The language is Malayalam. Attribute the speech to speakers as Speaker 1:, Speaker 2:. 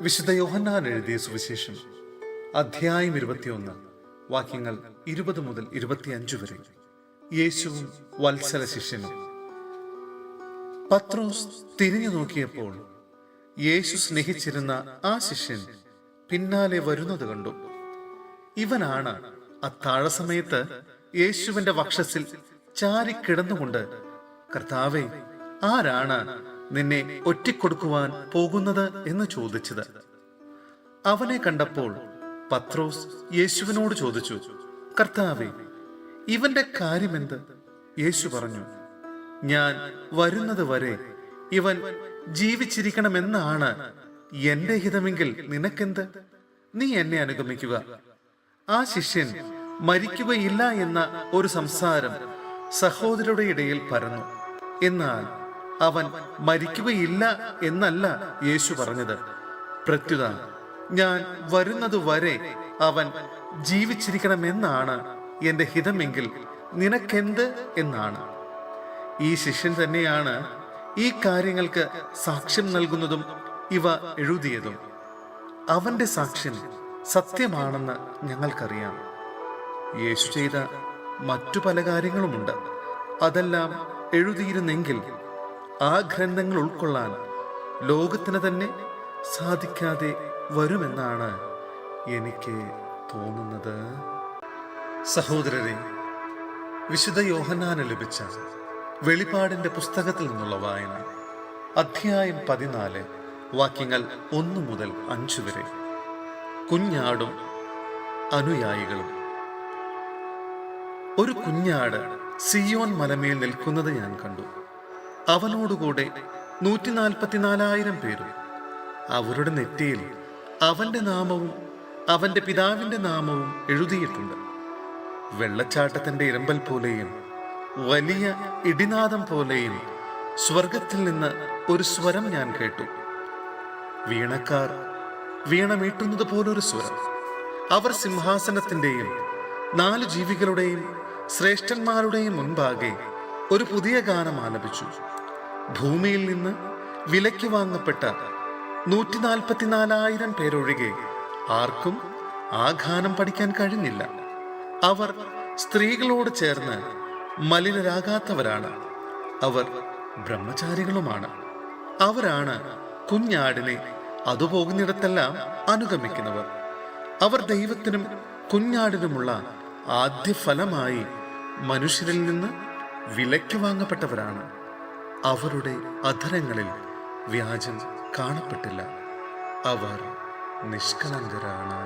Speaker 1: വിശുദ്ധ യോഹന്നാൻ എഴുതിയ സുവിശേഷം അധ്യായം 21 വാക്യങ്ങൾ 20 മുതൽ 25 വരെ. യേശുവും വത്സല ശിഷ്യനും. പത്രോസ് തിരിഞ്ഞു നോക്കിയപ്പോൾ യേശു സ്നേഹിച്ചിരുന്ന ആ ശിഷ്യൻ പിന്നാലെ വരുന്നത് കണ്ടു. ഇവനാണ് അത്താഴ സമയത്ത് യേശുവിന്റെ വക്ഷസിൽ ചാരിക്കിടന്നുകൊണ്ട്, കർത്താവേ, ആരാണ് നിന്നെ ഒറ്റിക്കൊടുക്കുവാൻ പോകുന്നത് എന്ന് ചോദിച്ചത്. അവനെ കണ്ടപ്പോൾ പത്രോസ് യേശുവിനോട് ചോദിച്ചു, കർത്താവേ, ഇവന്റെ കാര്യമെന്ത്? യേശു പറഞ്ഞു, ഞാൻ വരുന്നത് വരെ ഇവൻ ജീവിച്ചിരിക്കണമെന്നാണ് എന്റെ ഹിതമെങ്കിൽ നിനക്കെന്ത്? നീ എന്നെ അനുഗമിക്കുക. ആ ശിഷ്യൻ മരിക്കുകയില്ല എന്ന ഒരു സംസാരം സഹോദരരുടെ ഇടയിൽ പരന്നു. എന്നാൽ അവൻ മരിക്കുകയില്ല എന്നല്ല യേശു പറഞ്ഞത്. പ്രത്യുത, ഞാൻ വരുന്നത് വരെ അവൻ ജീവിച്ചിരിക്കണമെന്നാണ് എന്റെ ഹിതമെങ്കിൽ നിനക്കെന്ത് എന്നാണ്. ഈ ശിഷ്യൻ തന്നെയാണ് ഈ കാര്യങ്ങൾക്ക് സാക്ഷ്യം നൽകുന്നതും ഇവ എഴുതിയതും. അവന്റെ സാക്ഷ്യം സത്യമാണെന്ന് ഞങ്ങൾക്കറിയാം. യേശു ചെയ്ത മറ്റു പല കാര്യങ്ങളുമുണ്ട്. അതെല്ലാം എഴുതിയിരുന്നെങ്കിൽ ആ ഗ്രന്ഥങ്ങൾ ഉൾക്കൊള്ളാൻ ലോകത്തിന് തന്നെ സാധിക്കാതെ വരുമെന്നാണ് എനിക്ക് തോന്നുന്നത്. സഹോദരരെ, വിശുദ്ധ യോഹന്നാന് ലഭിച്ച വെളിപാടിന്റെ പുസ്തകത്തിൽ നിന്നുള്ള വായന അധ്യായം 14 വാക്യങ്ങൾ 1 മുതൽ 5 വരെ. കുഞ്ഞാടും അനുയായികളും. ഒരു കുഞ്ഞാട് സിയോൻ മലമേൽ നിൽക്കുന്നത് ഞാൻ കണ്ടു. അവനോടുകൂടെ 144,000 പേരും. അവരുടെ നെറ്റിയിൽ അവന്റെ നാമവും അവന്റെ പിതാവിന്റെ നാമവും എഴുതിയിട്ടുണ്ട്. വെള്ളച്ചാട്ടത്തിന്റെ ഇരമ്പൽ പോലെയും വലിയ ഇടിനാദം പോലെയും സ്വർഗത്തിൽ നിന്ന് ഒരു സ്വരം ഞാൻ കേട്ടു. വീണക്കാർ വീണമീട്ടുന്നത് പോലൊരു സ്വരം. അവർ സിംഹാസനത്തിന്റെയും 4 ജീവികളുടെയും ശ്രേഷ്ഠന്മാരുടെയും മുൻപാകെ ഒരു പുതിയ ഗാനം ആലപിച്ചു. ഭൂമിയിൽ നിന്ന് വിലയ്ക്ക് വാങ്ങപ്പെട്ട 144,000 പേരൊഴികെ ആർക്കും ആ ഗാനം പഠിക്കാൻ കഴിഞ്ഞില്ല. അവർ സ്ത്രീകളോട് ചേർന്ന് മലിനരാകാത്തവരാണ്. അവർ ബ്രഹ്മചാരികളുമാണ്. അവരാണ് കുഞ്ഞാടിനെ അതുപോകുന്നിടത്തെല്ലാം അനുഗമിക്കുന്നവർ. അവർ ദൈവത്തിനും കുഞ്ഞാടിനുമുള്ള ആദ്യ ഫലമായി മനുഷ്യരിൽ നിന്ന് വിലയ്ക്ക് വാങ്ങപ്പെട്ടവരാണ്. അവരുടെ അധരങ്ങളിൽ വ്യാജം കാണപ്പെട്ടില്ല. അവർ നിഷ്കളങ്കരാണ്.